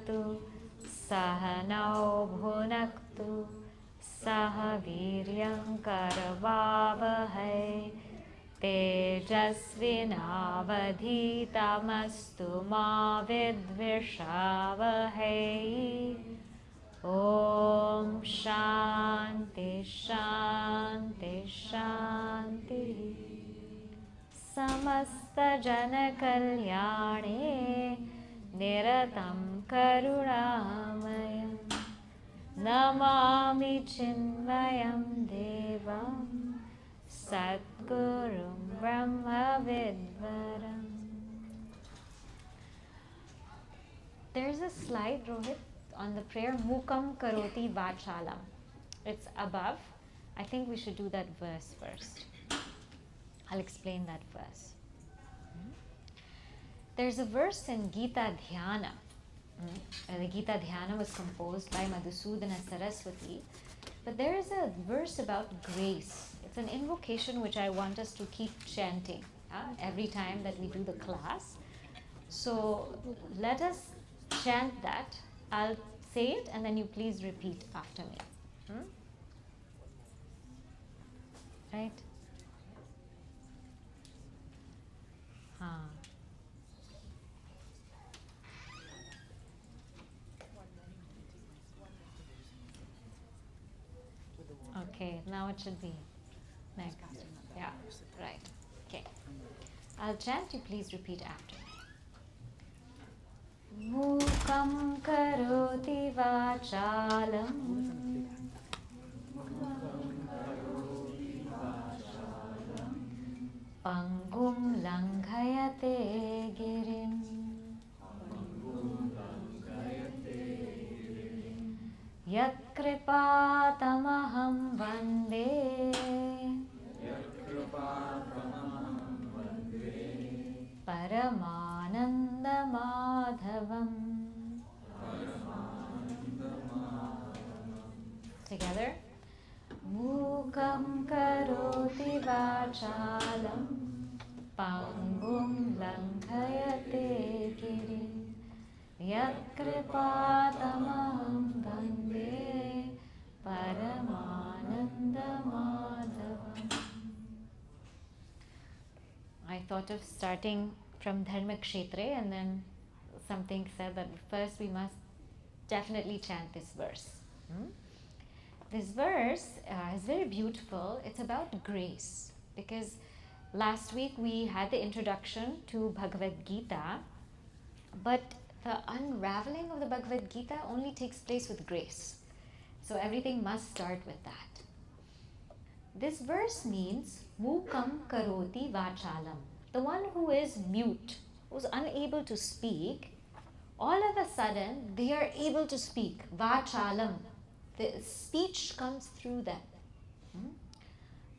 भुनक्तु सह नौ भुनक्तु सह वीर्यं करवावहै तेजस्विनावधीतमस्तु मा विद्विषावहै ॐ शान्ति शान्ति शान्तिः समस्तजनकल्याणे निरतं करुणामयं नमामि चिन्मयं देवं सद्गुरुं ब्रह्मविद्वरम्. There's a slide, Rohit, on the prayer Mukam Karoti Vachalam. It's above. I think we should do that verse first. I'll explain that verse. There's a verse in Gita Dhyana. The Gita Dhyana was composed by Madhusudana Saraswati. But there is a verse about grace. It's an invocation which I want us to keep chanting every time that we do the class. So let us chant that. I'll say it and then you please repeat after me. Right? Okay, now it should be next. Yeah, right. Okay. I'll chant, you please repeat after me. Mukam karoti vachalam Pangum langhayate girim Yat kripatamaham vande Paramananda madhavam. Together. Mukam karoti vachalam Pangum langhayate girim Yat kripatamaham vande Paramananda madhavam. I thought of starting from Dharma Kshetre and then something said that first we must definitely chant this verse. This verse is very beautiful. It's about grace because last week we had the introduction to Bhagavad Gita, but the unraveling of the Bhagavad Gita only takes place with grace. So everything must start with that. This verse means Mukam karoti vachalam. The one who is mute, who's unable to speak, all of a sudden they are able to speak. Vachalam. The speech comes through them.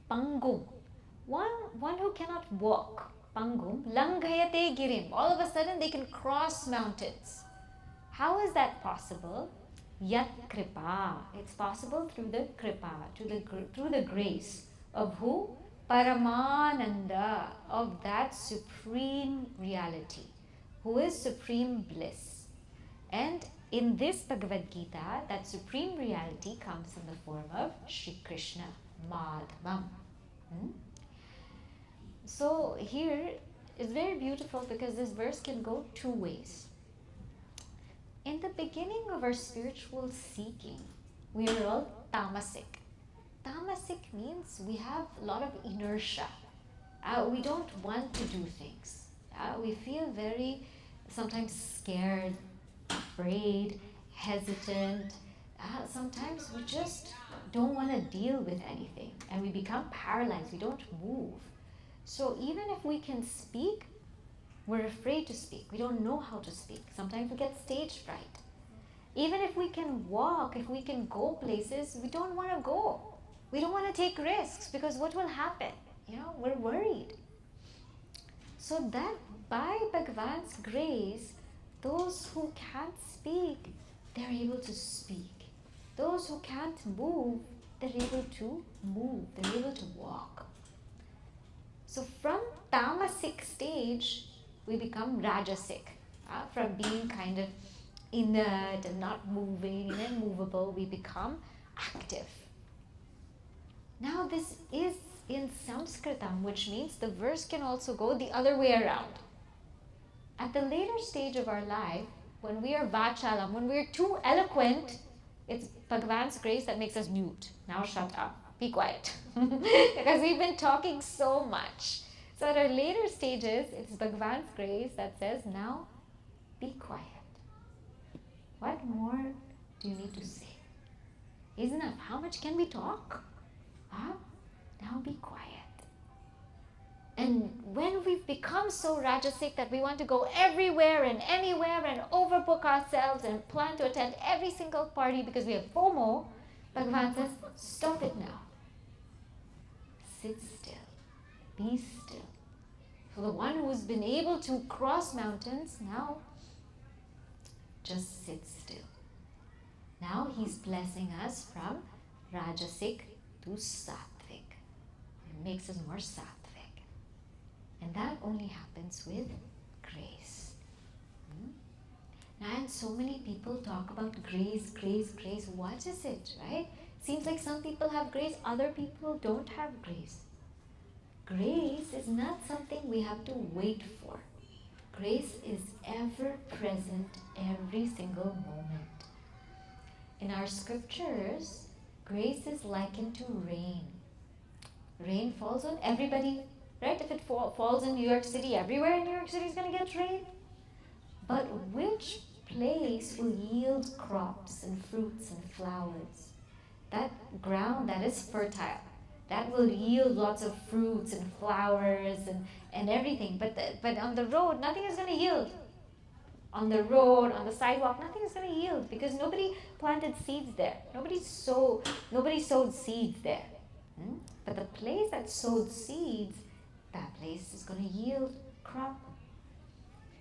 Pangum. One who cannot walk. Pangum. Langhayate girim. All of a sudden they can cross mountains. How is that possible? Yat kripa. It's possible through the kripa, through the grace of who? Paramananda, of that supreme reality, who is supreme bliss. And in this Bhagavad Gita, that supreme reality comes in the form of Shri Krishna, Madhavam. So here is very beautiful because this verse can go two ways. In the beginning of our spiritual seeking, we are all tamasic. Tamasic means we have a lot of inertia. We don't want to do things. We feel very sometimes scared, afraid, hesitant. Sometimes we just don't want to deal with anything and we become paralyzed. We don't move. So even if we can speak, we're afraid to speak. We don't know how to speak. Sometimes we get stage fright. Even if we can walk, if we can go places, we don't want to go. We don't want to take risks because what will happen? We're worried. So that by Bhagavan's grace, those who can't speak, they're able to speak. Those who can't move, they're able to move. They're able to walk. So from tamasic stage, we become rajasic. From being kind of inert and not moving and immovable, we become active. Now this is in Sanskritam, which means the verse can also go the other way around. At the later stage of our life, when we are vachalam, when we are too eloquent, it's Bhagavan's grace that makes us mute. Now shut up, be quiet. Because we've been talking so much. So at our later stages, it's Bhagavan's grace that says, now be quiet. What more do you need to say? Is enough. How much can we talk? Huh? Now be quiet. And when we've become so rajasic that we want to go everywhere and anywhere and overbook ourselves and plan to attend every single party because we have FOMO, Bhagavan says, stop it now. Sit still. Be still. For the one who's been able to cross mountains, now just sit still. Now he's blessing us from rajasic to sattvic. It makes us more sattvic. And that only happens with grace. And so many people talk about grace, grace, grace. What is it, right? Seems like some people have grace, other people don't have grace. Grace is not something we have to wait for. Grace is ever present every single moment. In our scriptures, grace is likened to rain. Rain falls on everybody, right? If it falls in New York City, everywhere in New York City is going to get rain. But which place will yield crops and fruits and flowers? That ground that is fertile, that will yield lots of fruits and flowers and everything. But on the road, nothing is going to yield. On the road, on the sidewalk, nothing is going to yield because nobody planted seeds there. Nobody sowed seeds there. But the place that sowed seeds, that place is going to yield crop.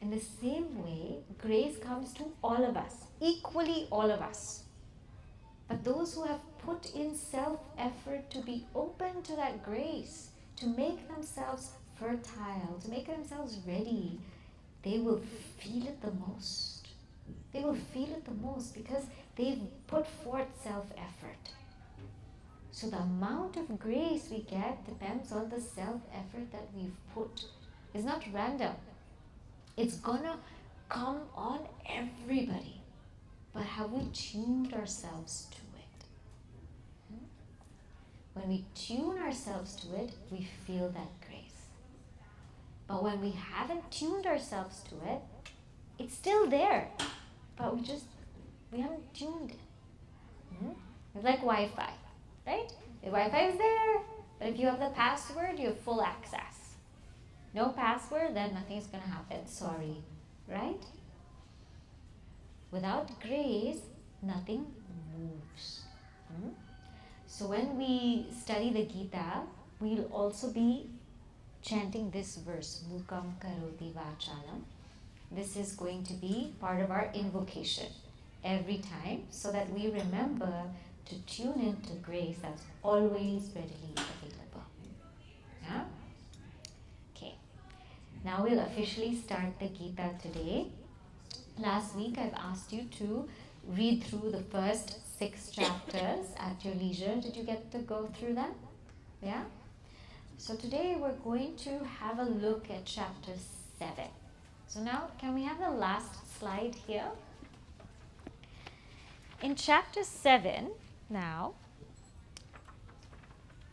In the same way, grace comes to all of us, equally all of us. But those who have put in self-effort to be open to that grace, to make themselves fertile, to make themselves ready, they will feel it the most. They will feel it the most because they've put forth self-effort. So the amount of grace we get depends on the self-effort that we've put. It's not random. It's gonna come on everybody. But have we tuned ourselves to it? When we tune ourselves to it, we feel that grace. But when we haven't tuned ourselves to it, it's still there. But we haven't tuned it. It's like Wi-Fi, right? The Wi-Fi is there, but if you have the password, you have full access. No password, then nothing's going to happen. Sorry, right? Without grace, nothing moves. So when we study the Gita, we'll also be chanting this verse, Mukam Karoti Vachalam. This is going to be part of our invocation every time so that we remember to tune into grace that's always readily available. Yeah? Okay. Now we'll officially start the Gita today. Last week I've asked you to read through the first 6 chapters at your leisure. Did you get to go through them? Yeah? So today we're going to have a look at chapter 7. So now can we have the last slide here? In chapter 7 now,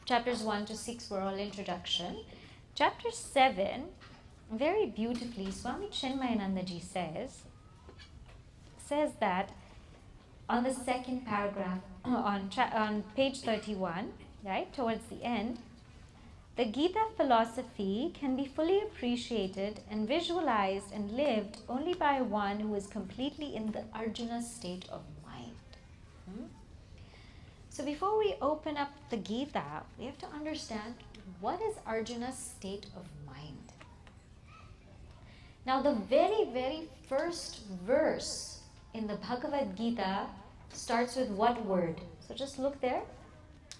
chapters 1 to 6 were all introduction. Chapter 7, very beautifully, Swami Chinmayanandaji says that on the second paragraph on page 31, right, towards the end, the Gita philosophy can be fully appreciated and visualized and lived only by one who is completely in the Arjuna state of mind. So before we open up the Gita, we have to understand what is Arjuna's state of mind. Now the very, very first verse in the Bhagavad Gita starts with what word? So just look there.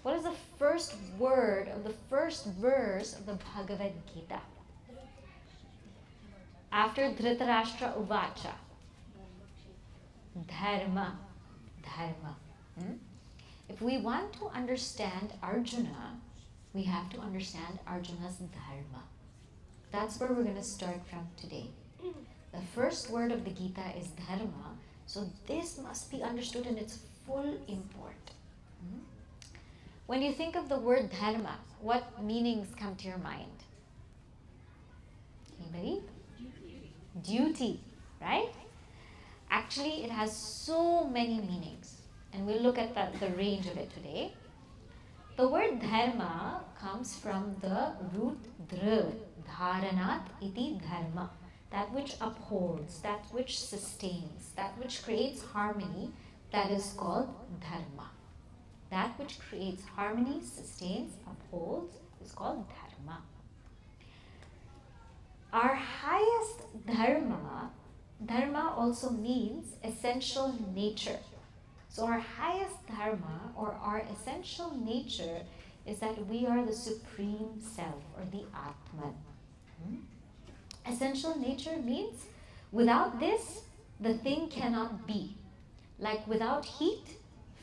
What is the first word of the first verse of the Bhagavad Gita? After Dhritarashtra Uvacha. Dharma. Dharma. If we want to understand Arjuna, we have to understand Arjuna's Dharma. That's where we're going to start from today. The first word of the Gita is Dharma, so this must be understood in its full import. When you think of the word Dharma, what meanings come to your mind? Anybody? Duty, right? Actually, it has so many meanings, and we'll look at the range of it today. The word dharma comes from the root dhr, dharanat iti dharma, that which upholds, that which sustains, that which creates harmony, that is called dharma. That which creates harmony, sustains, upholds is called dharma. Our highest dharma also means essential nature. So our highest dharma or our essential nature is that we are the supreme self or the Atman. Essential nature means without this, the thing cannot be. Like without heat,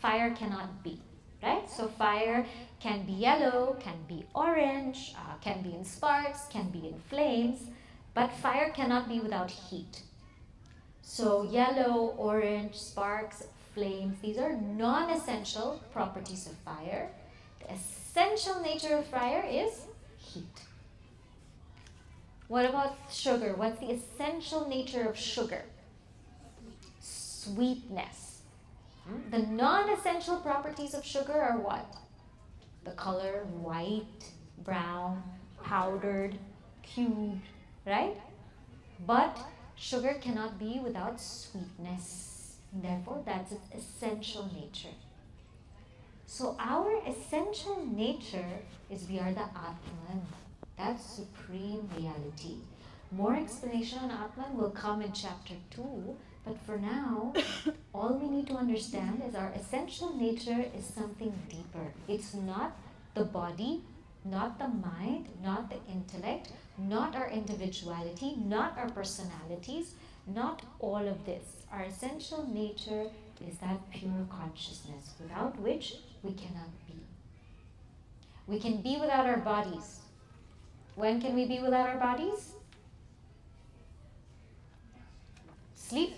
fire cannot be. Right? So fire can be yellow, can be orange, can be in sparks, can be in flames, but fire cannot be without heat. So yellow, orange, sparks, flames, these are non-essential properties of fire. The essential nature of fire is heat. What about sugar? What's the essential nature of sugar? Sweetness. The non-essential properties of sugar are what? The color white, brown, powdered, cubed, right? But sugar cannot be without sweetness. Therefore, that's its essential nature. So our essential nature is we are the Atman. That's supreme reality. More explanation on Atman will come in chapter 2. But for now, all we need to understand is our essential nature is something deeper. It's not the body, not the mind, not the intellect, not our individuality, not our personalities, not all of this. Our essential nature is that pure consciousness, without which we cannot be. We can be without our bodies. When can we be without our bodies? Sleep.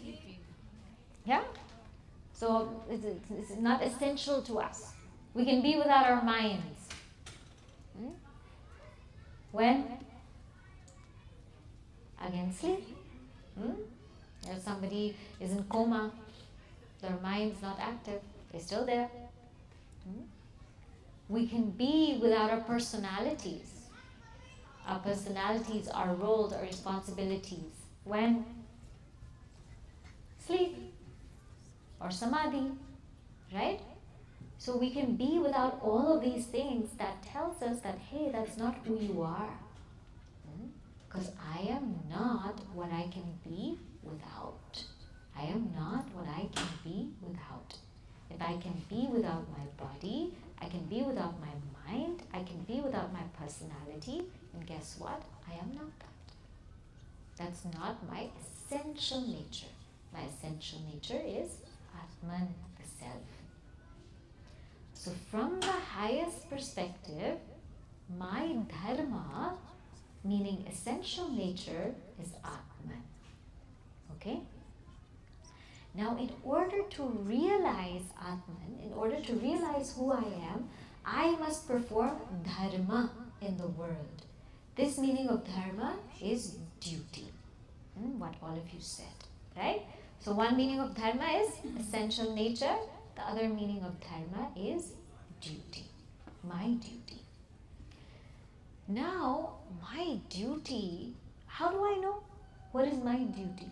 Yeah? So it's not essential to us. We can be without our minds. When? Again, sleep. If somebody is in coma, their mind's not active, they're still there. We can be without our personalities. Our personalities, our roles, our responsibilities. When? Sleep or samadhi, right? So we can be without all of these things. That tells us that, hey, that's not who you are. Because I am not what I can be without. I am not what I can be without. If I can be without my body, I can be without my mind, I can be without my personality, and guess what? I am not that. That's not my essential nature. My essential nature is Atman, the self. So from the highest perspective, my dharma, meaning essential nature, is Atman. Okay? Now in order to realize Atman, in order to realize who I am, I must perform dharma in the world. This meaning of dharma is duty. What all of you said, right? So one meaning of dharma is essential nature. The other meaning of dharma is duty. My duty. Now, my duty, how do I know? What is my duty?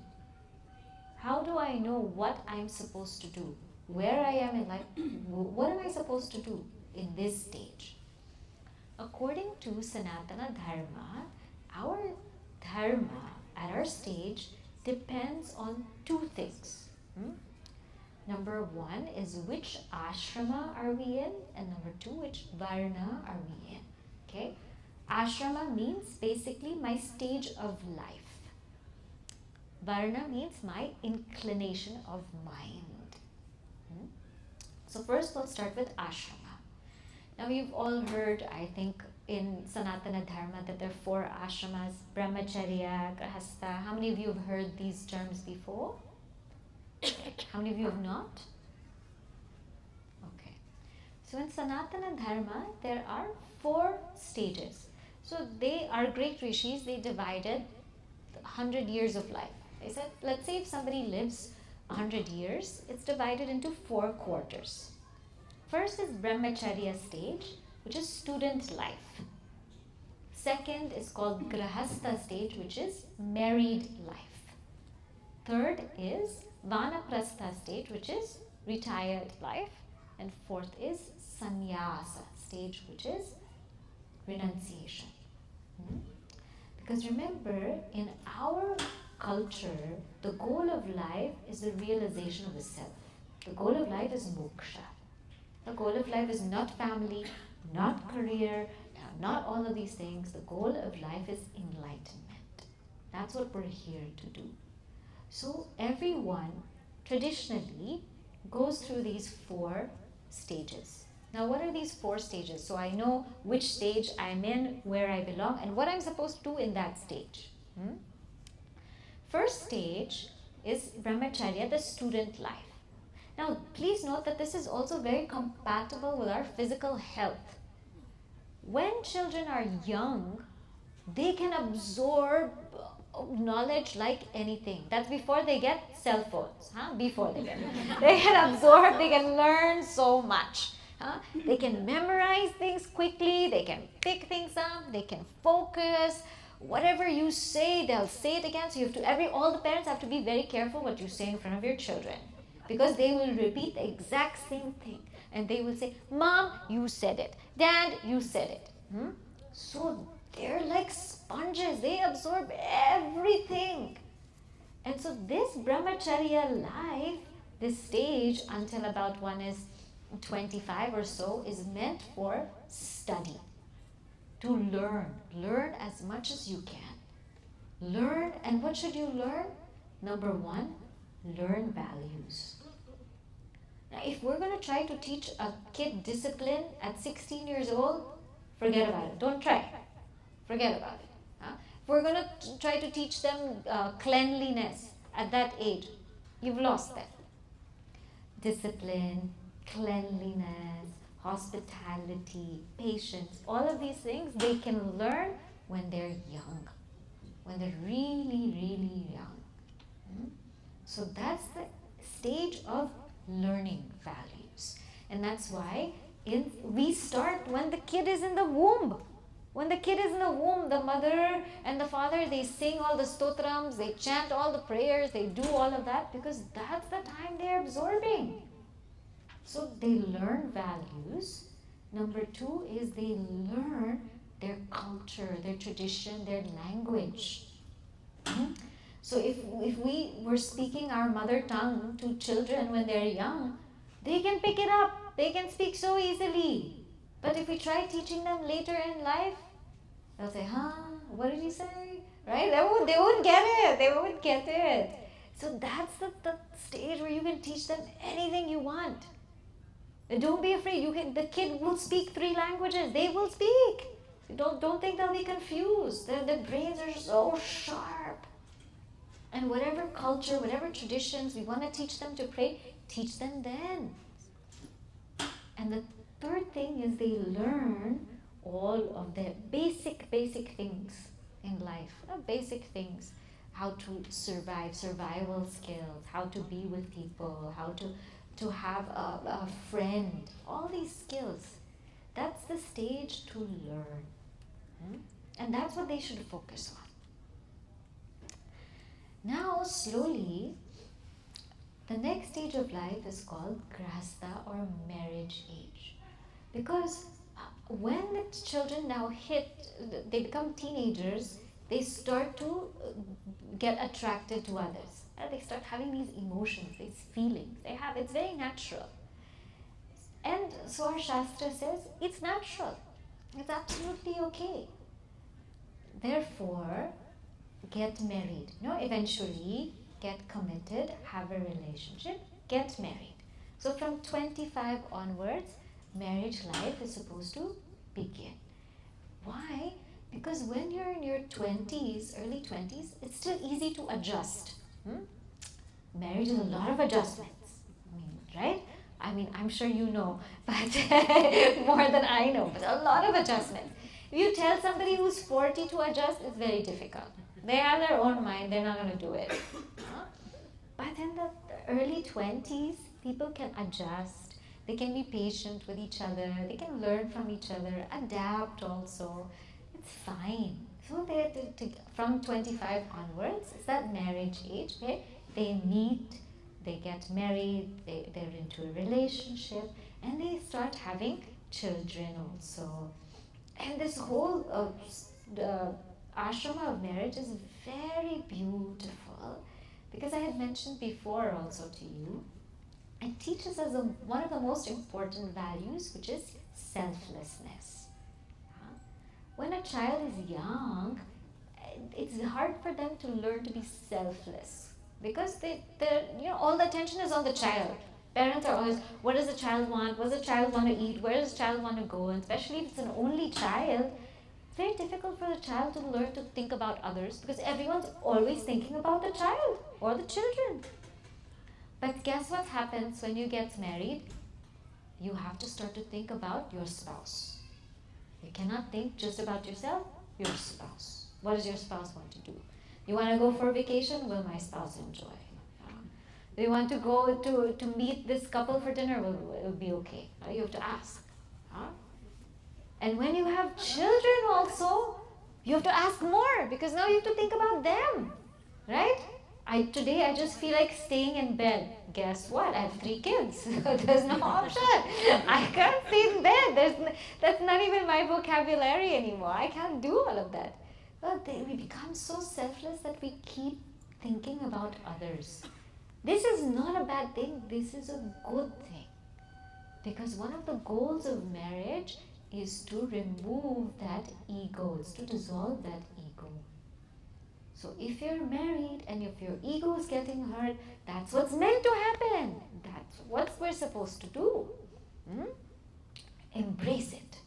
How do I know what I'm supposed to do? Where I am in life? What am I supposed to do in this stage? According to Sanatana Dharma, our dharma at our stage depends on two things. Number one is which ashrama are we in, and number two, which varna are we in. Okay? Ashrama means basically my stage of life. Varna means my inclination of mind. So first we'll start with ashrama. Now you've all heard, I think, in Sanatana Dharma that there are 4 ashramas, brahmacharya, grahastha. How many of you have heard these terms before? How many of you have not? Okay. So in Sanatana Dharma, there are 4 stages. So they are great rishis, they divided 100 years of life. They said, let's say if somebody lives 100 years, it's divided into 4 quarters. First is brahmacharya stage, which is student life. Second is called grahastha stage, which is married life. Third is vanaprastha stage, which is retired life. And fourth is sannyasa stage, which is renunciation. Because remember, in our culture, the goal of life is the realization of the self. The goal of life is moksha. The goal of life is not family, not career, not all of these things. The goal of life is enlightenment. That's what we're here to do. So everyone traditionally goes through these 4 stages. Now what are these 4 stages? So I know which stage I'm in, where I belong, and what I'm supposed to do in that stage. First stage is brahmacharya, the student life. Now please note that this is also very compatible with our physical health. When children are young, they can absorb knowledge like anything. That's before they get cell phones. Before they can absorb, they can learn so much. They can memorize things quickly, they can pick things up, they can focus. Whatever you say, they'll say it again. So you have to, all the parents have to be very careful what you say in front of your children, because they will repeat the exact same thing. And they will say, Mom, you said it. Dad, you said it. So they're like sponges. They absorb everything. And so this brahmacharya life, this stage until about one is 25 or so, is meant for study. To learn as much as you can. Learn, and what should you learn? Number 1, learn values. Now, if we're going to try to teach a kid discipline at 16 years old, forget about it. Don't try. Forget about it. If we're going to try to teach them cleanliness at that age, you've lost them. Discipline, cleanliness, hospitality, patience, all of these things they can learn when they're young, when they're really, really young. So that's the stage of learning values. And that's why we start when the kid is in the womb. When the kid is in the womb, the mother and the father, they sing all the stotrams, they chant all the prayers, they do all of that, because that's the time they're absorbing. So they learn values. Number 2 is they learn their culture, their tradition, their language. So if we were speaking our mother tongue to children when they're young, they can pick it up. They can speak so easily. But if we try teaching them later in life, they'll say, what did he say? Right? They won't get it. They won't get it. So that's the stage where you can teach them anything you want. Don't be afraid. The kid will speak 3 languages. They will speak. Don't think they'll be confused. Their brains are so sharp. And whatever culture, whatever traditions we want to teach them to pray, teach them then. And the third thing is they learn all of the basic things in life. Basic things. How to survive, survival skills, how to be with people, how to have a friend, all these skills. That's the stage to learn. And that's what they should focus on. Now, slowly, the next stage of life is called grahastha or marriage age. Because when the children now they become teenagers, they start to get attracted to others. They start having these emotions, these feelings. It's very natural. And so our Shastra says, it's natural. It's absolutely okay. Therefore, get married. Eventually get committed, have a relationship, get married. So from 25 onwards, marriage life is supposed to begin. Why? Because when you're in your 20s, early 20s, it's still easy to adjust. Marriage is a lot of adjustments. Right? I'm sure you know, but more than I know, but a lot of adjustments. If you tell somebody who's 40 to adjust, it's very difficult. They have their own mind, they're not going to do it. But in the early 20s, people can adjust, they can be patient with each other, they can learn from each other, adapt also. It's fine. So from 25 onwards, it's that marriage age where they meet, they get married, they're into a relationship, and they start having children also. And this whole ashrama of marriage is very beautiful, because I had mentioned before also to you, it teaches us one of the most important values, which is selflessness. When a child is young, it's hard for them to learn to be selfless, because all the attention is on the child. Parents are always, what does the child want? What does the child want to eat? Where does the child want to go? And especially if it's an only child, it's very difficult for the child to learn to think about others, because everyone's always thinking about the child or the children. But guess what happens when you get married? You have to start to think about your spouse. You cannot think just about yourself, your spouse. What does your spouse want to do? You want to go for a vacation? Will my spouse enjoy? Do you want to go to meet this couple for dinner? Will it be okay? You have to ask. And when you have children also, you have to ask more, because now you have to think about them. Right? Today I just feel like staying in bed. Guess what? I have 3 kids. There's no option. I can't stay in bed. That's not even my vocabulary anymore. I can't do all of that. Well, we become so selfless that we keep thinking about others. This is not a bad thing. This is a good thing. Because one of the goals of marriage is to remove that ego. It's to dissolve that ego. So if you're married and if your ego is getting hurt, that's what's meant to happen. That's what we're supposed to do. Embrace it.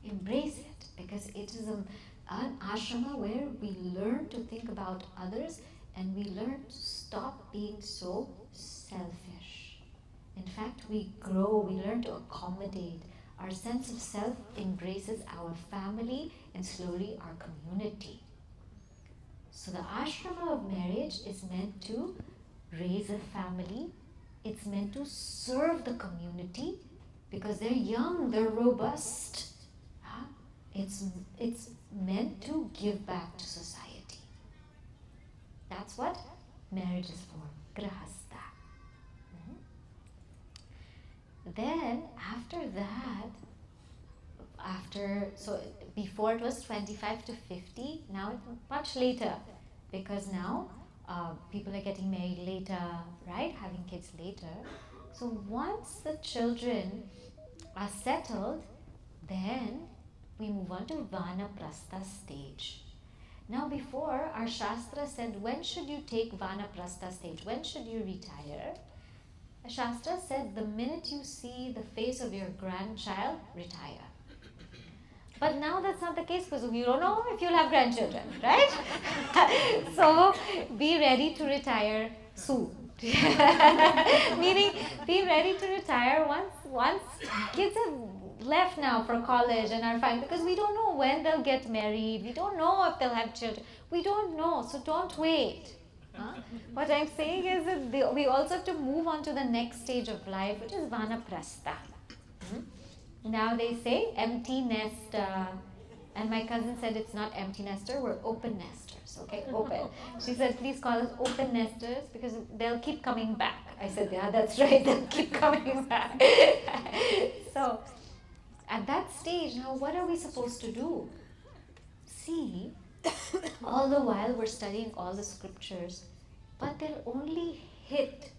Embrace it, because it is an ashrama where we learn to think about others, and we learn to stop being so selfish. In fact, we grow, we learn to accommodate. Our sense of self embraces our family and slowly our community. So the ashrama of marriage is meant to raise a family. It's meant to serve the community, because they're young, they're robust. It's meant to give back to society. That's what marriage is for, grahastha. Then after that, so before it was 25 to 50, now it's much later, because now people are getting married later, right? Having kids later. So once the children are settled, then we move on to vanaprastha stage. Now before, our Shastra said, when should you take vanaprastha stage? When should you retire? The Shastra said, the minute you see the face of your grandchild, retire. But now that's not the case, because we don't know if you'll have grandchildren, right? So be ready to retire soon. Meaning, be ready to retire once kids have left now for college and are fine, because we don't know when they'll get married, we don't know if they'll have children, we don't know, so don't wait. What I'm saying is that we also have to move on to the next stage of life, which is vanaprastha. Now they say empty nester, and my cousin said it's not empty nester, we're open nesters, okay, open. She said, please call us open nesters, because they'll keep coming back. I said, yeah, that's right, they'll keep coming back. So at that stage, now what are we supposed to do? See, all the while we're studying all the scriptures, but they'll only hit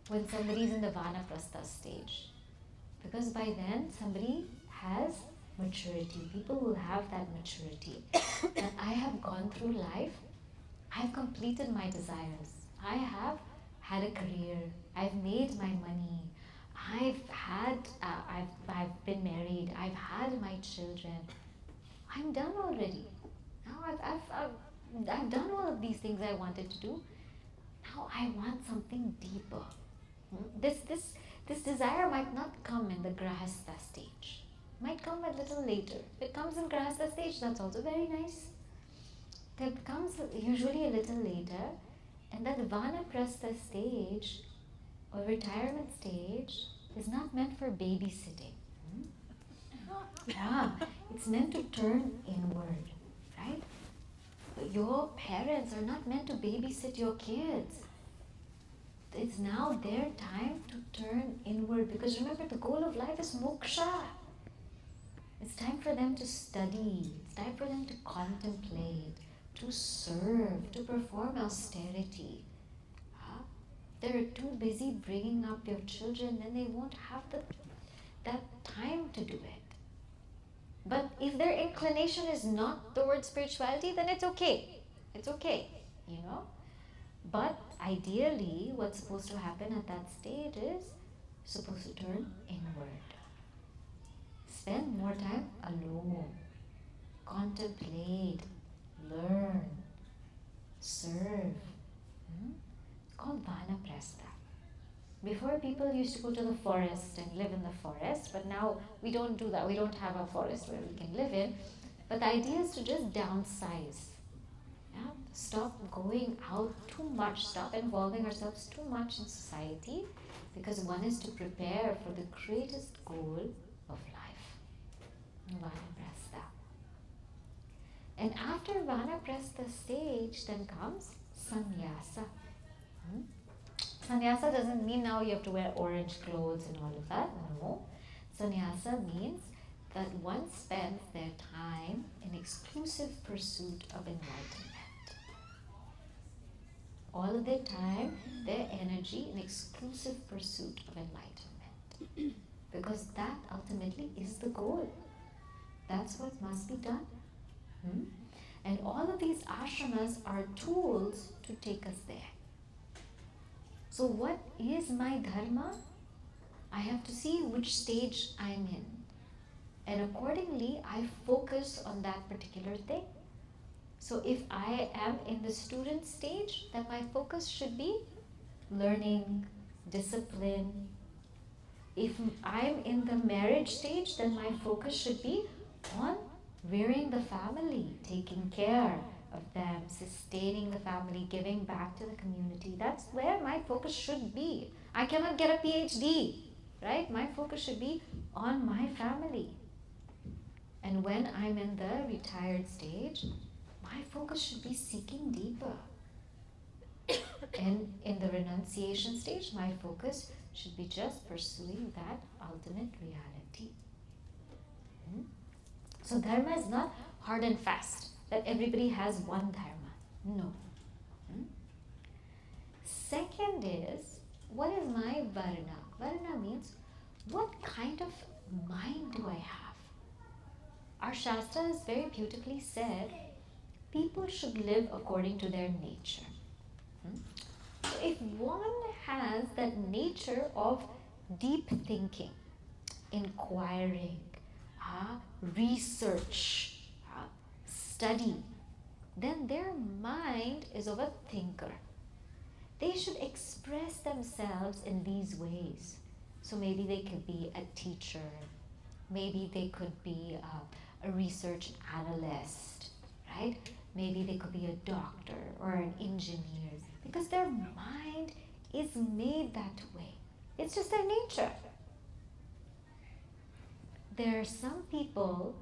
when somebody's in the vanaprastha stage. Because by then, somebody has maturity. People will have that maturity. And I have gone through life I've completed my desires. I have had a career. I've made my money. I've been married. I've had my children. I'm done already. Now I've done all of these things I wanted to do. Now I want something deeper. This desire might not come in the grahastha stage. Might come a little later. If it comes in grahastha stage, that's also very nice. It comes usually a little later, and that vanaprastha stage or retirement stage is not meant for babysitting. Yeah, it's meant to turn inward, right? Your parents are not meant to babysit your kids. It's now their time to turn inward, because remember, the goal of life is moksha. It's time for them to study. It's time for them to contemplate, to serve, to perform austerity. They're too busy bringing up your children, then they won't have that time to do it. But if their inclination is not towards spirituality, then it's okay. It's okay, you know. But ideally, what's supposed to happen at that stage is supposed to turn inward. Spend more time alone. Contemplate, learn, serve. It's called vanaprastha. Before, people used to go to the forest and live in the forest, but now we don't do that. We don't have a forest where we can live in. But the idea is to just downsize. Yeah? Stop going out too much, stop involving ourselves too much in society, because one is to prepare for the greatest goal of life. Vanaprastha. And after Vanaprastha stage, then comes sannyasa. Sannyasa doesn't mean now you have to wear orange clothes and all of that. No. Sannyasa means that one spends their time in exclusive pursuit of enlightenment. All of their time, their energy in exclusive pursuit of enlightenment. Because that ultimately is the goal. That's what must be done. And all of these ashramas are tools to take us there. So what is my dharma? I have to see which stage I'm in. And accordingly, I focus on that particular thing. So if I am in the student stage, then my focus should be learning, discipline. If I'm in the marriage stage, then my focus should be on rearing the family, taking care of them, sustaining the family, giving back to the community. That's where my focus should be. I cannot get a PhD, right? My focus should be on my family. And when I'm in the retired stage, my focus should be seeking deeper. And in the renunciation stage, my focus should be just pursuing that ultimate reality. So dharma is not hard and fast, that everybody has one dharma. No. Second is, what is my varna? Varna means, what kind of mind do I have? Our Shastra has very beautifully said, people should live according to their nature. So if one has that nature of deep thinking, inquiring, research, study, then their mind is of a thinker. They should express themselves in these ways. So maybe they could be a teacher, maybe they could be a research analyst, right? Maybe they could be a doctor or an engineer, because their mind is made that way. It's just their nature. There are some people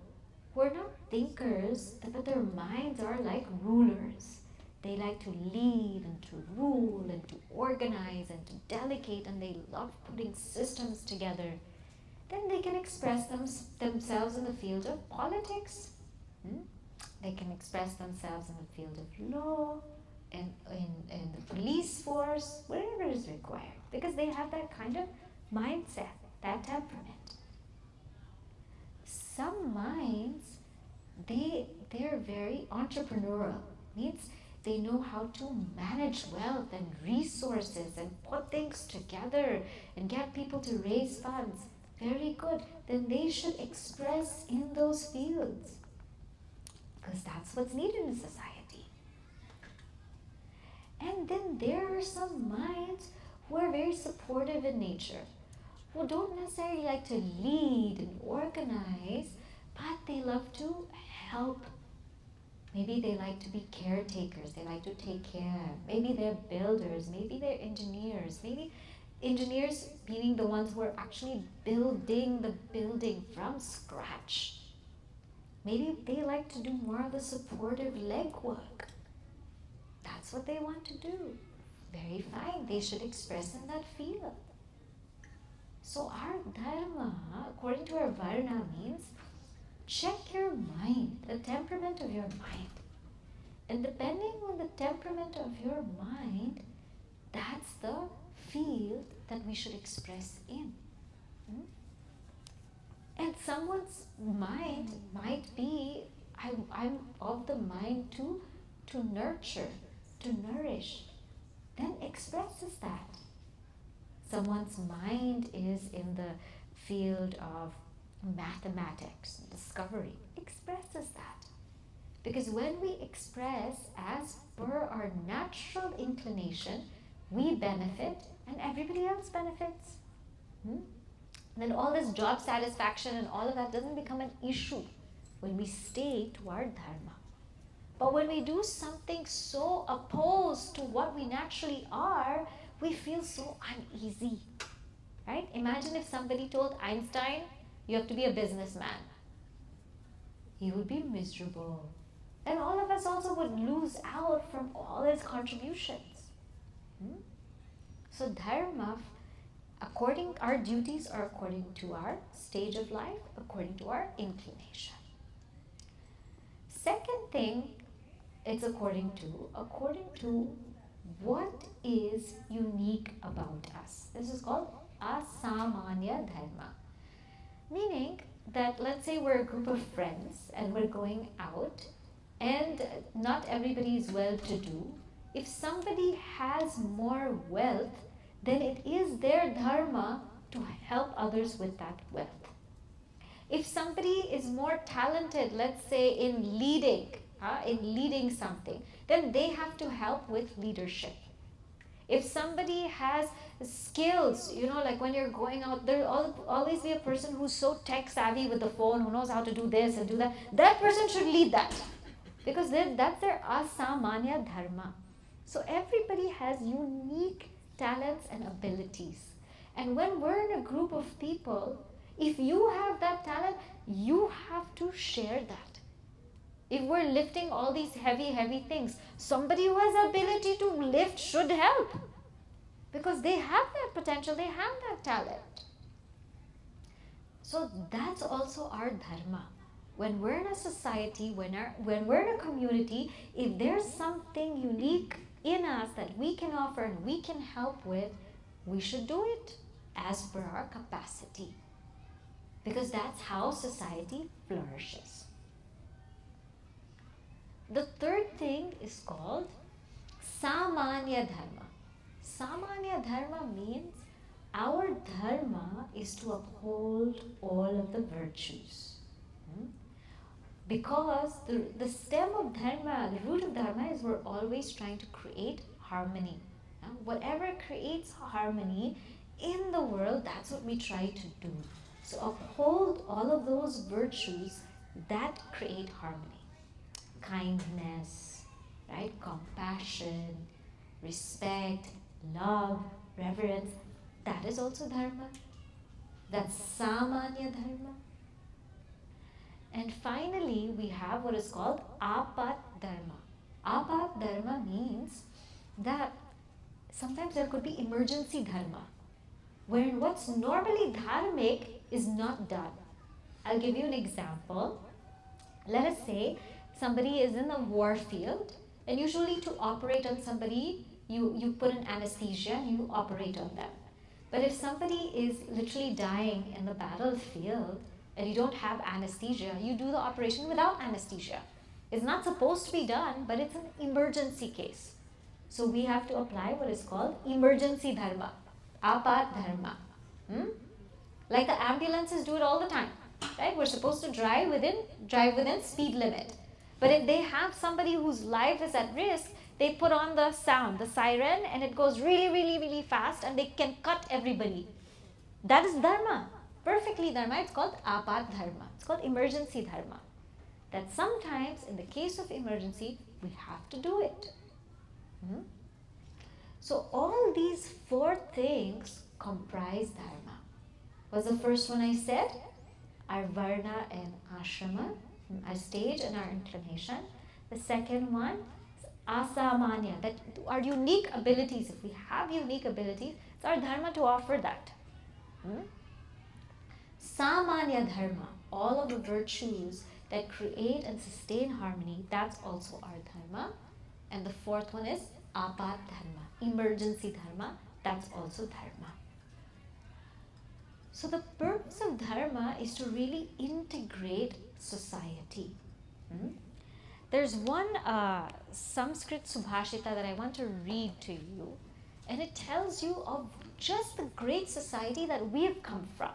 who are not thinkers, but their minds are like rulers. They like to lead and to rule and to organize and to delegate, and they love putting systems together. Then they can express themselves in the field of politics. They can express themselves in the field of law, and in the police force, wherever is required, because they have that kind of mindset, that temperament. Some minds, they're very entrepreneurial. Means They know how to manage wealth and resources and put things together and get people to raise funds. Very good. Then they should express in those fields, because that's what's needed in society. And then there are some minds who are very supportive in nature, who don't necessarily like to lead and organize, but they love to help. Maybe they like to be caretakers, they like to take care. Maybe they're builders, maybe they're engineers. Maybe engineers being the ones who are actually building the building from scratch. Maybe they like to do more of the supportive legwork. That's what they want to do. Very fine, they should express in that field. So our Dharma, according to our Varna, means check your mind, the temperament of your mind. And depending on the temperament of your mind, that's the field that we should express in. And someone's mind might be, I'm of the mind to nurture, to nourish. Then expresses that. Someone's mind is in the field of mathematics, discovery, expresses that. Because when we express as per our natural inclination, we benefit and everybody else benefits. Then all this job satisfaction and all of that doesn't become an issue when we stay to our Dharma. But when we do something so opposed to what we naturally are, we feel so uneasy. Right? Imagine if somebody told Einstein, you have to be a businessman. He would be miserable. And all of us also would lose out from all his contributions. So Dharma, our duties are according to our stage of life, according to our inclination. Second thing, it's according to what is unique about us. This is called asamanya dharma. Meaning that, let's say we're a group of friends and we're going out and not everybody is well-to-do. If somebody has more wealth, then it is their dharma to help others with that wealth. If somebody is more talented, let's say in leading something, then they have to help with leadership. If somebody has skills, like when you're going out, there'll always be a person who's so tech savvy with the phone, who knows how to do this and do that. That person should lead that, because that's their asamanya dharma. So everybody has unique talents and abilities. And when we're in a group of people, if you have that talent, you have to share that. If we're lifting all these heavy things, somebody who has the ability to lift should help. Because they have that potential, they have that talent. So that's also our dharma. When we're in a society, when we're in a community, if there's something unique in us that we can offer and we can help with, we should do it as per our capacity. Because that's how society flourishes. The third thing is called samanya dharma. Samanya dharma means our dharma is to uphold all of the virtues. Because the stem of dharma, the root of dharma is we're always trying to create harmony. Whatever creates harmony in the world, that's what we try to do. So uphold all of those virtues that create harmony. Kindness, right? Compassion, respect, love, reverence. That is also dharma. That's samanya dharma. And finally, we have what is called apat dharma. Apat dharma means that sometimes there could be emergency dharma, wherein what's normally dharmic is not done. I'll give you an example. Let us say somebody is in the war field, and usually to operate on somebody, you put an anesthesia and you operate on them. But if somebody is literally dying in the battlefield and you don't have anesthesia, you do the operation without anesthesia. It's not supposed to be done, but it's an emergency case. So we have to apply what is called emergency dharma, apat dharma. Like the ambulances do it all the time, right? We're supposed to drive within speed limit. But if they have somebody whose life is at risk, they put on the sound, the siren, and it goes really, really, really fast, and they can cut everybody. That is dharma, perfectly dharma. It's called apat dharma. It's called emergency dharma. That sometimes, in the case of emergency, we have to do it. So all these four things comprise dharma. What's the first one I said? Our varna and ashrama, our stage and our inclination. The second one is asamanya, that our unique abilities. If we have unique abilities, it's our dharma to offer that. Samanya dharma, all of the virtues that create and sustain harmony, that's also our dharma. And the fourth one is apat dharma, emergency dharma, that's also dharma. So the purpose of dharma is to really integrate society. There's one Sanskrit subhashita that I want to read to you, and it tells you of just the great society that we have come from.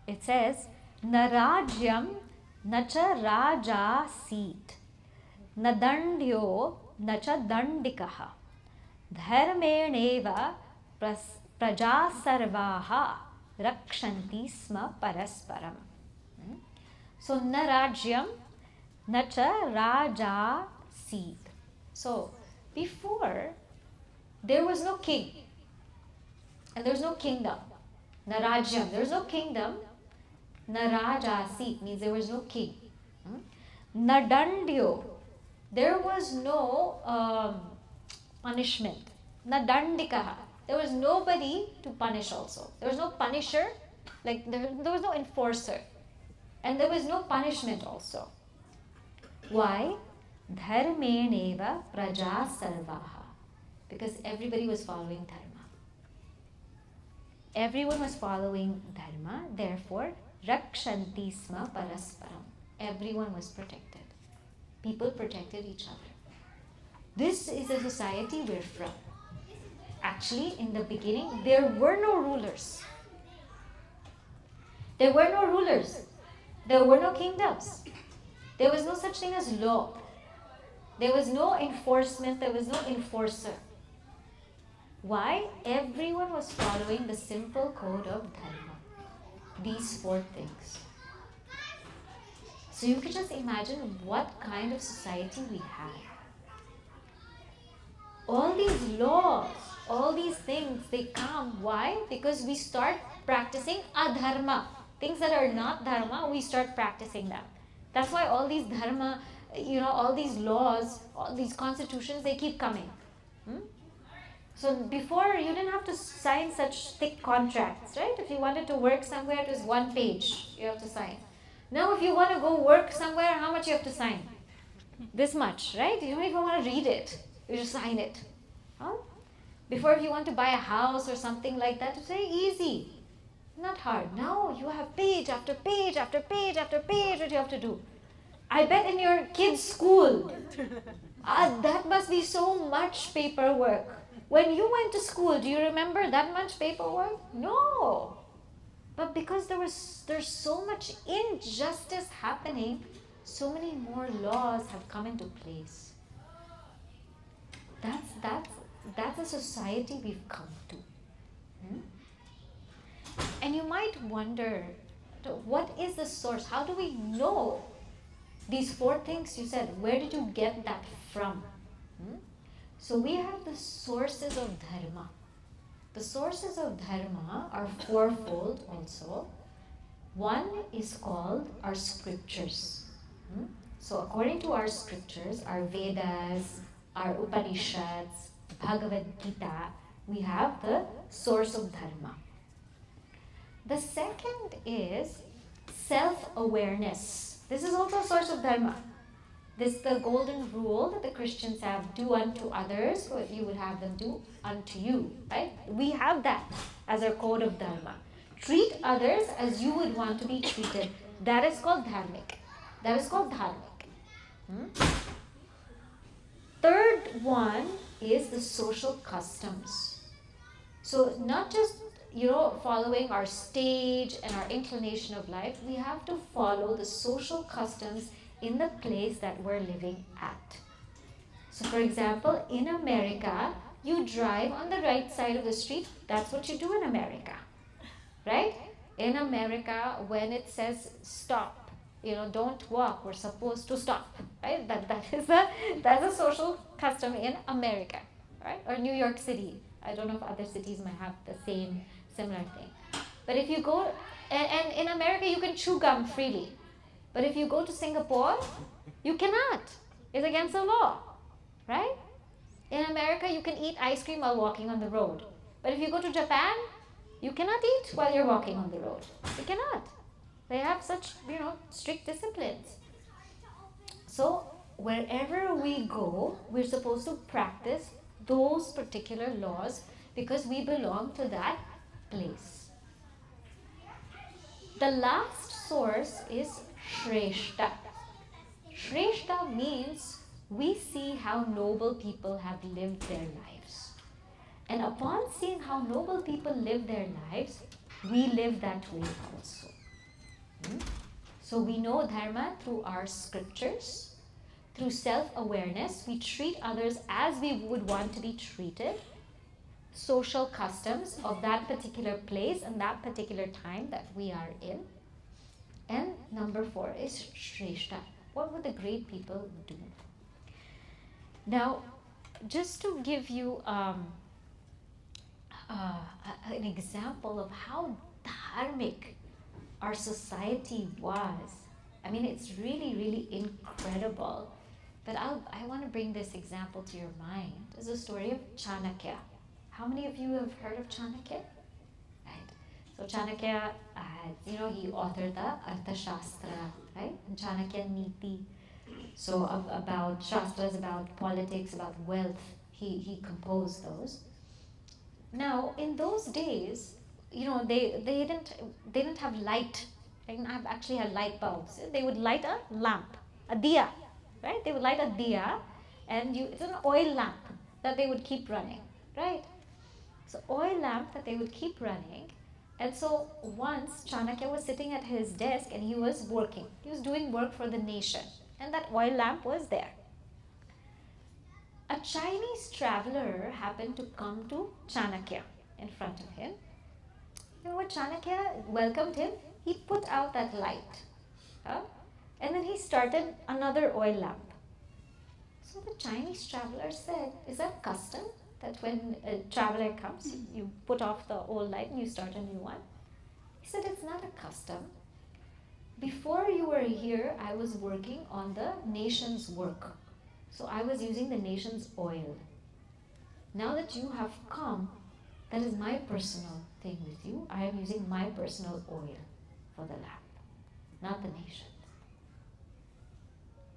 It says, Na rajyam na cha raja seat, na dandyo na cha dandikaha, dharmeneva praja sarvaha rakshanti sma parasparam. So, na rajyam na cha raja seat. So, before, there was no king, and there was no kingdom. Na rajyam, there was no kingdom. Na raja seat means there was no king. Na dandyo, there was no punishment. Na dandikaha, there was nobody to punish also. There was no punisher, like there was no enforcer. And there was no punishment also. Why? Dharmeneva praja sarvaha. Because everybody was following dharma. Everyone was following dharma, therefore, rakshanti sma parasparam. Everyone was protected. People protected each other. This is the society we're from. Actually, in the beginning, there were no rulers. There were no rulers. There were no kingdoms. There was no such thing as law. There was no enforcement. There was no enforcer. Why? Everyone was following the simple code of Dharma. These four things. So you can just imagine what kind of society we had. All these laws, all these things, they come. Why? Because we start practicing adharma. Things that are not dharma, we start practicing them. That's why all these dharma, all these laws, all these constitutions, they keep coming. So before, you didn't have to sign such thick contracts, right? If you wanted to work somewhere, it was one page you have to sign. Now if you want to go work somewhere, how much you have to sign? This much, right? You don't even want to read it. You just sign it. Before, if you want to buy a house or something like that, it's very easy. Not hard. Now you have page after page after page after page what you have to do. I bet in your kids' school, that must be so much paperwork. When you went to school, do you remember that much paperwork? No. But because there's so much injustice happening, so many more laws have come into place. That's a society we've come to. And you might wonder, what is the source? How do we know these four things you said? Where did you get that from? So we have the sources of dharma. The sources of dharma are fourfold also. One is called our scriptures. So according to our scriptures, our Vedas, our Upanishads, Bhagavad Gita, we have the source of dharma. The second is self-awareness. This is also a source of dharma. This is the golden rule that the Christians have: do unto others what you would have them do unto you, right? We have that as our code of dharma. Treat others as you would want to be treated. That is called dharmic. That is called dharmic. Third one is the social customs. So not just following our stage and our inclination of life, we have to follow the social customs in the place that we're living at. So for example, in America, you drive on the right side of the street. That's what you do in America, right? In America, when it says stop, don't walk, we're supposed to stop, right? That's a social custom in America, right? Or New York City. I don't know if other cities might have the same similar thing. But if you go, and in America you can chew gum freely. But if you go to Singapore, you cannot. It's against the law, right? In America, you can eat ice cream while walking on the road. But if you go to Japan, you cannot eat while you're walking on the road. You cannot. They have such, strict disciplines. So wherever we go, we're supposed to practice those particular laws because we belong to that place. The last source is Shrestha. Shrestha means we see how noble people have lived their lives. And upon seeing how noble people live their lives, we live that way also. So we know Dharma through our scriptures, through self-awareness. We treat others as we would want to be treated. Social customs of that particular place and that particular time that we are in. And number 4 is Shrestha. What would the great people do? Now, just to give you an example of how dharmic our society was, I mean, it's really, really incredible. But I want to bring this example to your mind. It's a story of Chanakya. How many of you have heard of Chanakya? Right. So Chanakya, he authored the Arthashastra, right? And Chanakya Niti. So about Shastras, about politics, about wealth, he composed those. Now, in those days, they didn't have light. They didn't have actually had light bulbs. They would light a lamp, a diya, right? They would light a diya, and it's an oil lamp that they would keep running, right? So oil lamp that they would keep running. And so once Chanakya was sitting at his desk and he was working. He was doing work for the nation. And that oil lamp was there. A Chinese traveler happened to come to Chanakya in front of him. And when Chanakya welcomed him, he put out that light. And then he started another oil lamp. So the Chinese traveler said, is that custom? That when a traveler comes, you put off the old light and you start a new one? He said, it's not a custom. Before you were here, I was working on the nation's work. So I was using the nation's oil. Now that you have come, that is my personal thing with you. I am using my personal oil for the lamp, not the nation's.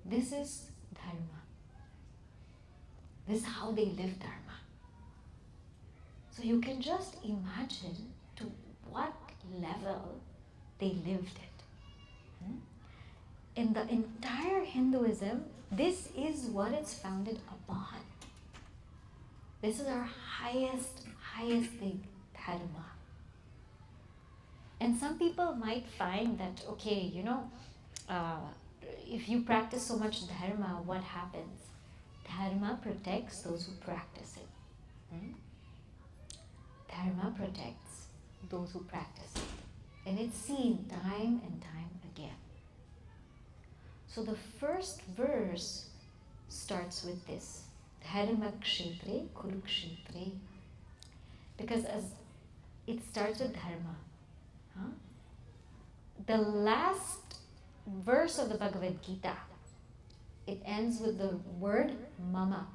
This is Dharma. This is how they live Dharma. So you can just imagine to what level they lived it. In the entire Hinduism, this is what it's founded upon. This is our highest thing, Dharma. And some people might find that, okay, if you practice so much Dharma, what happens? Dharma protects those who practice it. Dharma protects those who practice it. And it's seen time and time again. So the first verse starts with this. Dharma kshetre kurukshetre. Because as it starts with Dharma. The last verse of the Bhagavad Gita, it ends with the word mama,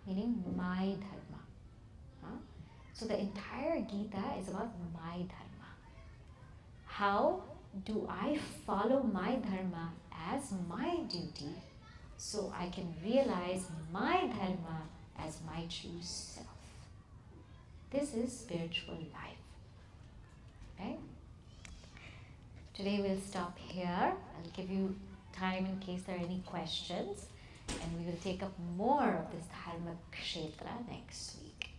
meaning my Dharma. So the entire Gita is about my Dharma. How do I follow my Dharma as my duty so I can realize my Dharma as my true self? This is spiritual life. Okay? Today we'll stop here. I'll give you time in case there are any questions. And we will take up more of this Dharma Kshetra next week.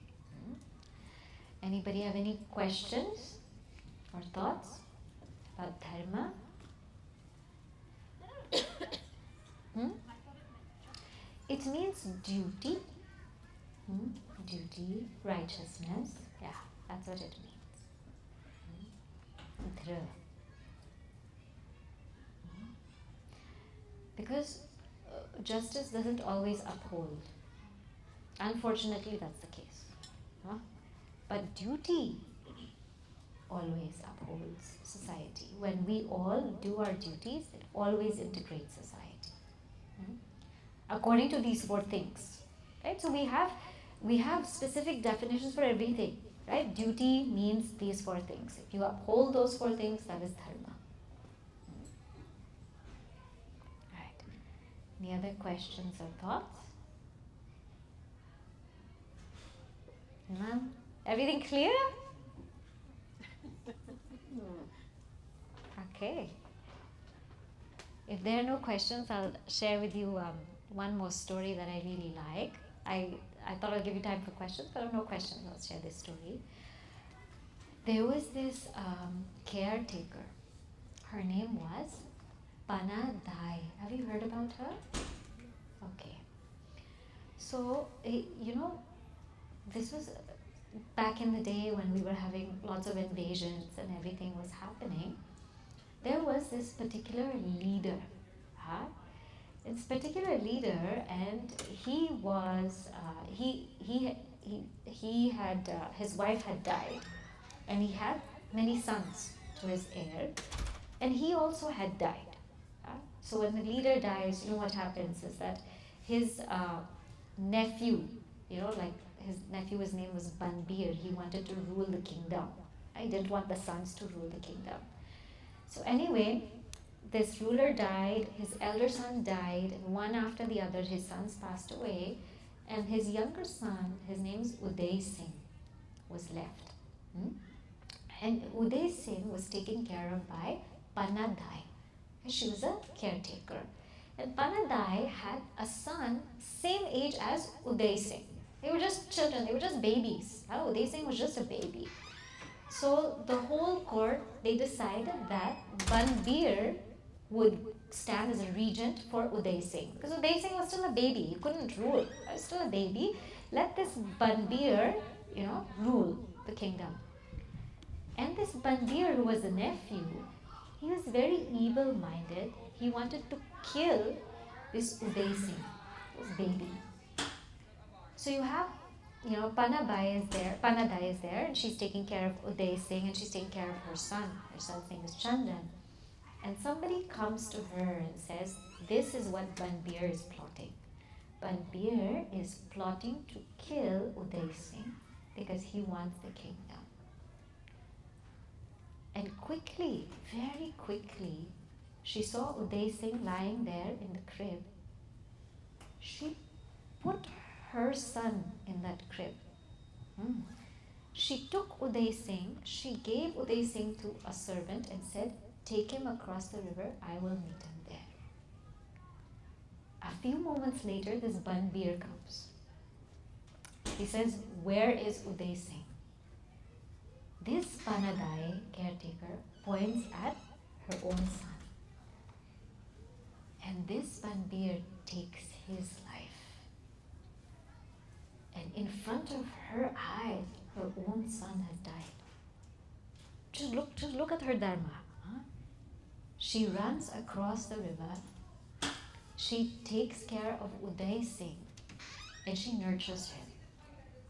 Anybody have any questions or thoughts about Dharma? It means duty. Duty, righteousness. Yeah, that's what it means. Dhra. Because justice doesn't always uphold. Unfortunately, that's the case. But duty always upholds society. When we all do our duties, it always integrates society. According to these 4 things. Right? So we have specific definitions for everything. Right? Duty means these 4 things. If you uphold those 4 things, that is dharma. Right. Any other questions or thoughts? No? Everything clear? Okay. If there are no questions, I'll share with you one more story that I really like. I thought I'll give you time for questions, but no questions. I'll share this story. There was this caretaker. Her name was Panadai. Have you heard about her? Okay. So, this was back in the day when we were having lots of invasions and everything was happening. There was this particular leader. This particular leader, and he was he had his wife had died, and he had many sons to his heir, and he also had died. So when the leader dies, what happens is that his nephew, like his nephew, his name was Banbir. He wanted to rule the kingdom. He didn't want the sons to rule the kingdom. So anyway, this ruler died, his elder son died, and one after the other, his sons passed away, and his younger son, his name's Uday Singh, was left. And Uday Singh was taken care of by Panadai. She was a caretaker. And Panadai had a son, same age as Uday Singh. They were just children, they were just babies. Uday Singh was just a baby. So the whole court, they decided that Banbir would stand as a regent for Uday Singh. Because Uday Singh was still a baby, he couldn't rule. He was still a baby. Let this Banbir, rule the kingdom. And this Banbir, who was the nephew, he was very evil-minded. He wanted to kill this Uday Singh, this baby. So you have Panadai is there, and she's taking care of Uday Singh, and she's taking care of her son. Her son's name is Chandan. And somebody comes to her and says, this is what Banbir is plotting. Banbir is plotting to kill Uday Singh because he wants the kingdom. And quickly, very quickly, she saw Uday Singh lying there in the crib. She put her son in that crib. She took Uday Singh, she gave Uday Singh to a servant and said, take him across the river, I will meet him there. A few moments later, this Banbir comes. He says, where is Uday Singh? This Panadai caretaker points at her own son. And this Banbir takes his life. And in front of her eyes, her own son has died. Just look at her dharma. She runs across the river. She takes care of Uday Singh, and she nurtures him.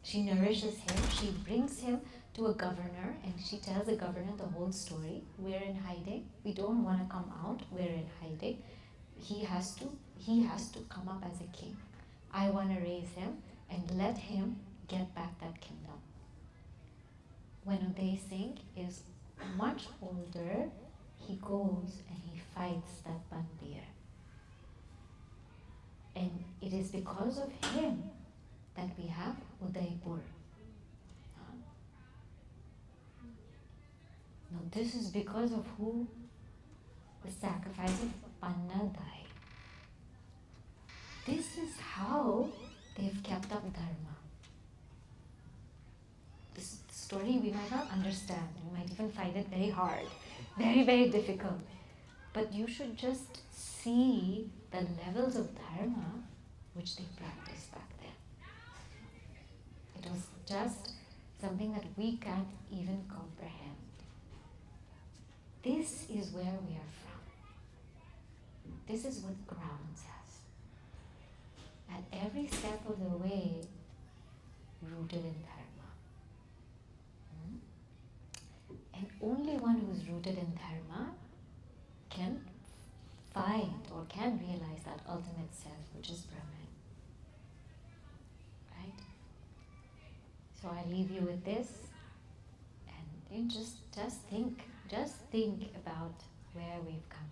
She nourishes him. She brings him to a governor, and she tells the governor the whole story. We're in hiding. We don't want to come out. We're in hiding. He has to come up as a king. I want to raise him and let him get back that kingdom. When Uday Singh is much older, he goes and he fights that Banbir. And it is because of him that we have Udaipur. Now this is because of who? the sacrifice of Pannadai. This is how they've kept up Dharma. This story we might not understand, we might even find it very hard, very, very difficult. But you should just see the levels of Dharma which they practiced back then. It was just something that we can't even comprehend. This is where we are from. This is what grounds us. At every step of the way, rooted in Dharma. And only one who's rooted in Dharma can find or can realize that ultimate self, which is Brahman. Right? So I leave you with this, and you just think about where we've come from.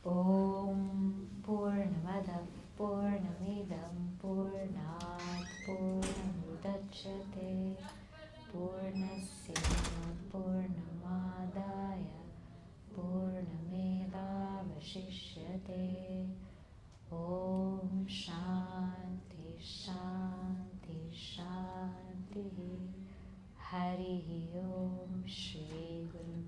Om Purnamada Purnamidam Purnat Purnamudachyate Purnasya Purnamadaya Purnamedavashishyate. Om Shanti Shanti Shanti. Hari Om Shri Guru